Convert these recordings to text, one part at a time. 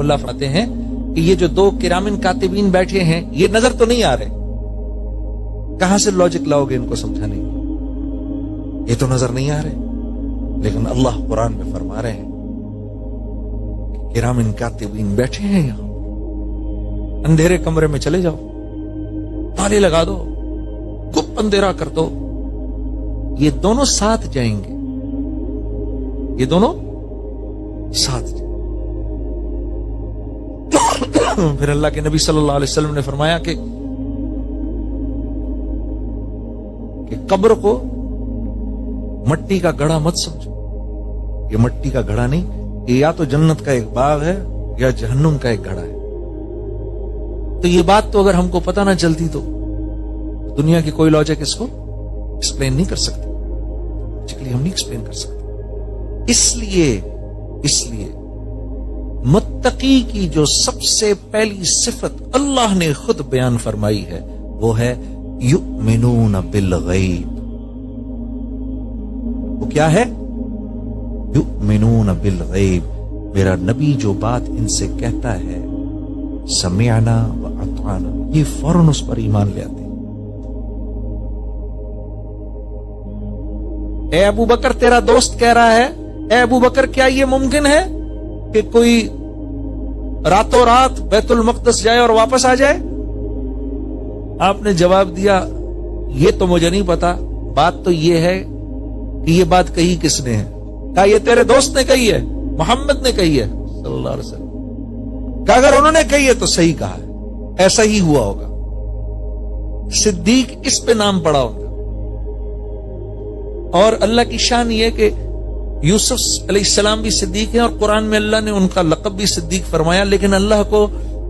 اللہ فرماتے ہیں کہ یہ جو دو کرامن کاتبین بیٹھے ہیں یہ نظر تو نہیں آ رہے، کہاں سے لاجک لاؤ گے ان کو سمجھانے کی؟ یہ تو نظر نہیں آ رہے، لیکن اللہ قرآن میں فرما رہے ہیں کہ کرامن کاتبین بیٹھے ہیں یہاں، اندھیرے کمرے میں چلے جاؤ، تالے لگا دو، گپ اندھیرا کر دو، یہ دونوں ساتھ جائیں گے، یہ دونوں ساتھ جائیں گے۔ پھر اللہ کے نبی صلی اللہ علیہ وسلم نے فرمایا کہ قبر کو مٹی کا گڑھا مت سمجھو، یہ مٹی کا گھڑا نہیں، یہ یا تو جنت کا ایک باغ ہے یا جہنم کا ایک گھڑا ہے۔ تو یہ بات تو اگر ہم کو پتہ نہ چلتی تو دنیا کی کوئی لاجک اس کو ایکسپلین نہیں کر سکتی، لاجکلی ہم نہیں ایکسپلین کر سکتے۔ اس لیے متقی کی جو سب سے پہلی صفت اللہ نے خود بیان فرمائی ہے وہ ہے یؤمنون بالغیب۔ وہ کیا ہے؟ یؤمنون بالغیب۔ میرا نبی جو بات ان سے کہتا ہے سمعنا و اطعنا، یہ فوراً اس پر ایمان لے آتے ہیں۔ اے ابو بکر تیرا دوست کہہ رہا ہے، اے ابو بکر کیا یہ ممکن ہے کہ کوئی راتوں رات بیت المقدس جائے اور واپس آ جائے؟ آپ نے جواب دیا یہ تو مجھے نہیں پتا، بات تو یہ ہے کہ یہ بات کہی کس نے ہے؟ کہا یہ تیرے دوست نے کہی ہے، محمد نے کہی ہے صلی اللہ علیہ وسلم۔ کہ اگر انہوں نے کہی ہے تو صحیح کہا ہے، ایسا ہی ہوا ہوگا۔ صدیق اس پہ نام پڑا ہوگا۔ اور اللہ کی شان یہ کہ یوسف علیہ السلام بھی صدیق ہیں اور قرآن میں اللہ نے ان کا لقب بھی صدیق فرمایا، لیکن اللہ کو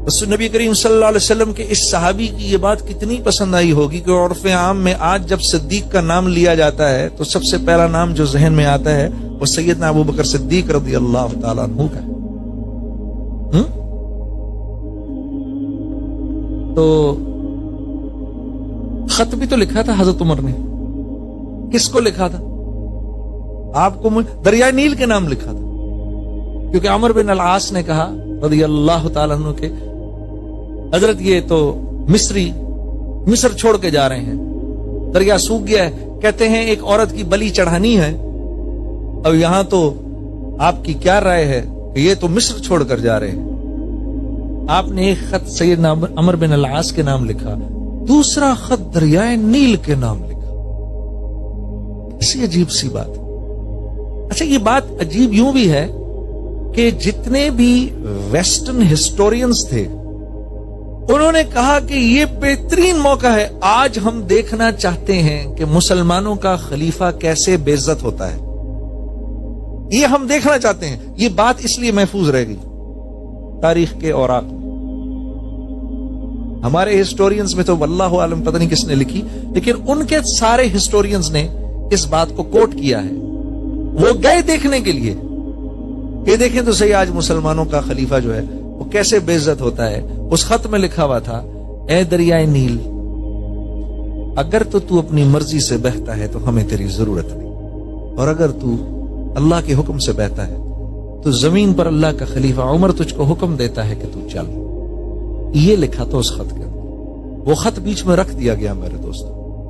رسول نبی کریم صلی اللہ علیہ وسلم کے اس صحابی کی یہ بات کتنی پسند آئی ہوگی کہ عرف عام میں آج جب صدیق کا نام لیا جاتا ہے تو سب سے پہلا نام جو ذہن میں آتا ہے وہ سیدنا ابو بکر صدیق رضی اللہ تعالیٰ عنہ کا ہے۔ تو خط بھی تو لکھا تھا حضرت عمر نے، کس کو لکھا تھا؟ آپ کو دریائے نیل کے نام لکھا تھا، کیونکہ عمر بن العاص نے کہا رضی اللہ تعالیٰ عنہ کے حضرت یہ تو مصر چھوڑ کے جا رہے ہیں، دریا سوکھ گیا ہے، کہتے ہیں ایک عورت کی بلی چڑھانی ہے، اور یہاں تو آپ کی کیا رائے ہے کہ یہ تو مصر چھوڑ کر جا رہے ہیں؟ آپ نے ایک خط سیدنا عمر بن العاص کے نام لکھا، دوسرا خط دریائے نیل کے نام لکھا۔ ایسی عجیب سی بات۔ اچھا یہ بات عجیب یوں بھی ہے کہ جتنے بھی ویسٹرن ہسٹورینز تھے انہوں نے کہا کہ یہ بہترین موقع ہے، آج ہم دیکھنا چاہتے ہیں کہ مسلمانوں کا خلیفہ کیسے بے عزت ہوتا ہے، یہ ہم دیکھنا چاہتے ہیں۔ یہ بات اس لیے محفوظ رہ گئی تاریخ کے اوراق میں۔ ہمارے ہسٹورینز میں تو واللہ عالم پتہ نہیں کس نے لکھی، لیکن ان کے سارے ہسٹورینز نے اس بات کو کوٹ کیا ہے۔ وہ گئے دیکھنے کے لیے کہ دیکھیں تو صحیح آج مسلمانوں کا خلیفہ جو ہے وہ کیسے بے عزت ہوتا ہے۔ اس خط میں لکھا ہوا تھا اے دریائے نیل، اگر تو اپنی مرضی سے بہتا ہے تو ہمیں تیری ضرورت نہیں، اور اگر تو اللہ کے حکم سے بہتا ہے تو زمین پر اللہ کا خلیفہ عمر تجھ کو حکم دیتا ہے کہ تو چل۔ یہ لکھا تھا اس خط کے اندر۔ وہ خط بیچ میں رکھ دیا گیا میرے دوست۔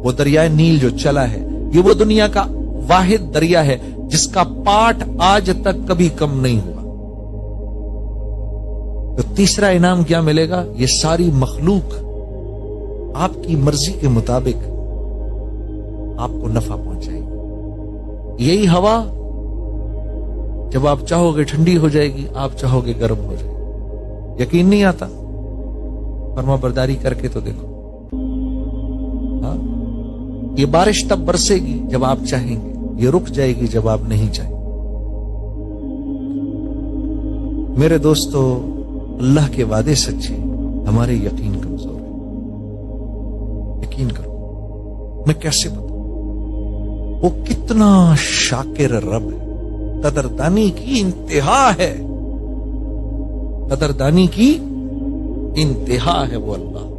وہ دریائے نیل جو چلا ہے یہ وہ دنیا کا واحد دریا ہے جس کا پاٹ آج تک کبھی کم نہیں ہوا۔ تو تیسرا انعام کیا ملے گا؟ یہ ساری مخلوق آپ کی مرضی کے مطابق آپ کو نفع پہنچائے گی۔ یہی ہوا جب آپ چاہو گے ٹھنڈی ہو جائے گی، آپ چاہو گے گرم ہو جائے گی۔ یقین نہیں آتا؟ فرما برداری کر کے تو دیکھو۔ ہاں، یہ بارش تب برسے گی جب آپ چاہیں گے، یہ رک جائے گی جب آپ نہیں چاہیں۔ میرے دوستو، اللہ کے وعدے سچے، ہمارے یقین کمزور ہے۔ یقین کرو، میں کیسے بتاؤں وہ کتنا شاکر رب ہے، قدردانی کی انتہا ہے، قدردانی کی انتہا ہے وہ اللہ۔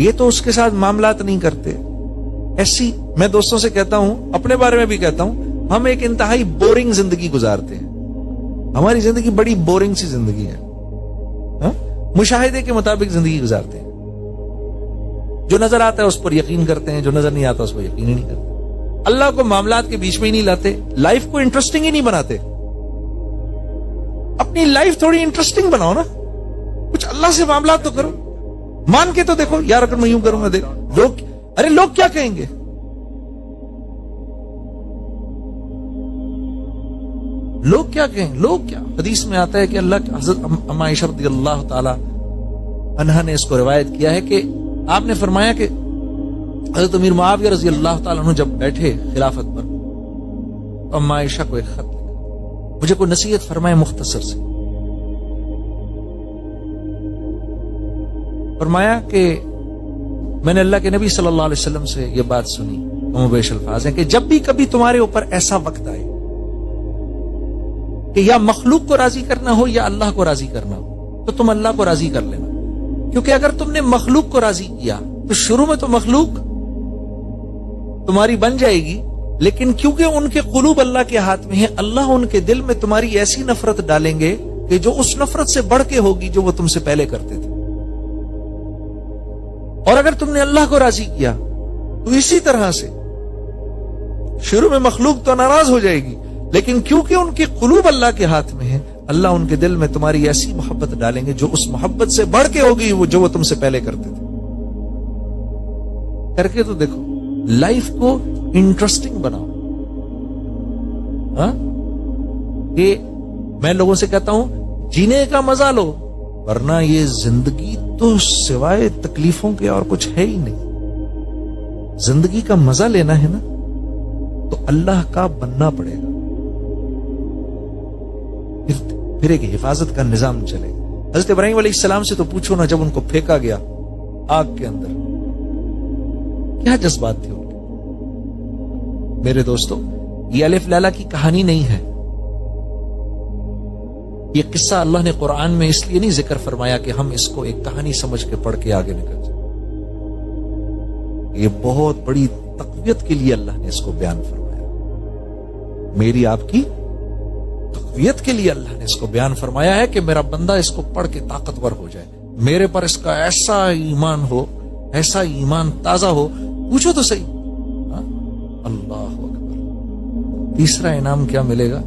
یہ تو اس کے ساتھ معاملات نہیں کرتے ایسی۔ میں دوستوں سے کہتا ہوں، اپنے بارے میں بھی کہتا ہوں، ہم ایک انتہائی بورنگ زندگی گزارتے ہیں۔ ہماری زندگی بڑی بورنگ سی زندگی ہے. مشاہدے کے مطابق زندگی گزارتے ہیں. جو نظر آتا ہے اس پر یقین کرتے ہیں, جو نظر نہیں آتا اس پر یقین ہی نہیں کرتے. اللہ کو معاملات کے بیچ میں ہی نہیں لاتے, لائف کو انٹرسٹنگ ہی نہیں بناتے. اپنی لائف تھوڑی انٹرسٹنگ بناؤ نا, کچھ اللہ سے معاملات تو کرو, مان کے تو دیکھو یار اگر میں یوں کروں گا دیکھ لوگ, ارے لوگ کیا کہیں گے, لوگ کیا کہیں, لوگ کیا. حدیث میں آتا ہے کہ اللہ کے حضرت ام عائشہ رضی اللہ تعالی عنہا نے اس کو روایت کیا ہے کہ آپ نے فرمایا کہ حضرت امیر معاویہ رضی اللہ تعالیٰ عنہ جب بیٹھے خلافت پر تو ام عائشہ کو ایک خط لکھا, مجھے کوئی نصیحت فرمائے مختصر سے. فرمایا کہ میں نے اللہ کے نبی صلی اللہ علیہ وسلم سے یہ بات سنی, بیش الفاظ ہیں کہ جب بھی کبھی تمہارے اوپر ایسا وقت آئے کہ یا مخلوق کو راضی کرنا ہو یا اللہ کو راضی کرنا ہو, تو تم اللہ کو راضی کر لینا. کیونکہ اگر تم نے مخلوق کو راضی کیا تو شروع میں تو مخلوق تمہاری بن جائے گی, لیکن کیونکہ ان کے قلوب اللہ کے ہاتھ میں ہیں, اللہ ان کے دل میں تمہاری ایسی نفرت ڈالیں گے کہ جو اس نفرت سے بڑھ کے ہوگی جو وہ تم سے پہلے کرتے تھے. اور اگر تم نے اللہ کو راضی کیا تو اسی طرح سے شروع میں مخلوق تو ناراض ہو جائے گی, لیکن کیونکہ ان کے قلوب اللہ کے ہاتھ میں ہیں, اللہ ان کے دل میں تمہاری ایسی محبت ڈالیں گے جو اس محبت سے بڑھ کے ہوگی وہ جو وہ تم سے پہلے کرتے تھے. کر کے تو دیکھو, لائف کو انٹرسٹنگ بناؤ. کہ میں لوگوں سے کہتا ہوں جینے کا مزہ لو, ورنہ یہ زندگی تو سوائے تکلیفوں کے اور کچھ ہے ہی نہیں. زندگی کا مزہ لینا ہے نا تو اللہ کا بننا پڑے گا, پھر ایک حفاظت کا نظام چلے. حضرت ابراہیم علیہ السلام سے تو پوچھو نا, جب ان کو پھینکا گیا آگ کے اندر کیا جذبات تھے ان کے. میرے دوستو, یہ الف لیلا کی کہانی نہیں ہے, یہ قصہ اللہ نے قرآن میں اس لیے نہیں ذکر فرمایا کہ ہم اس کو ایک کہانی سمجھ کے پڑھ کے آگے نکل جائیں. یہ بہت بڑی تقویت کے لیے اللہ نے اس کو بیان فرمایا, میری آپ کی تقویت کے لیے اللہ نے اس کو بیان فرمایا ہے کہ میرا بندہ اس کو پڑھ کے طاقتور ہو جائے, میرے پر اس کا ایسا ایمان ہو, ایسا ایمان تازہ ہو. پوچھو تو صحیح, اللہ اکبر. تیسرا انعام کیا ملے گا,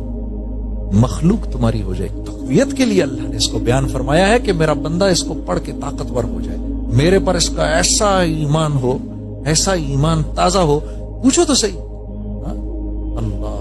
مخلوق تمہاری ہو جائے. تقویت کے لیے اللہ نے اس کو بیان فرمایا ہے کہ میرا بندہ اس کو پڑھ کے طاقتور ہو جائے, میرے پر اس کا ایسا ایمان ہو, ایسا ایمان تازہ ہو. پوچھو تو صحیح, اللہ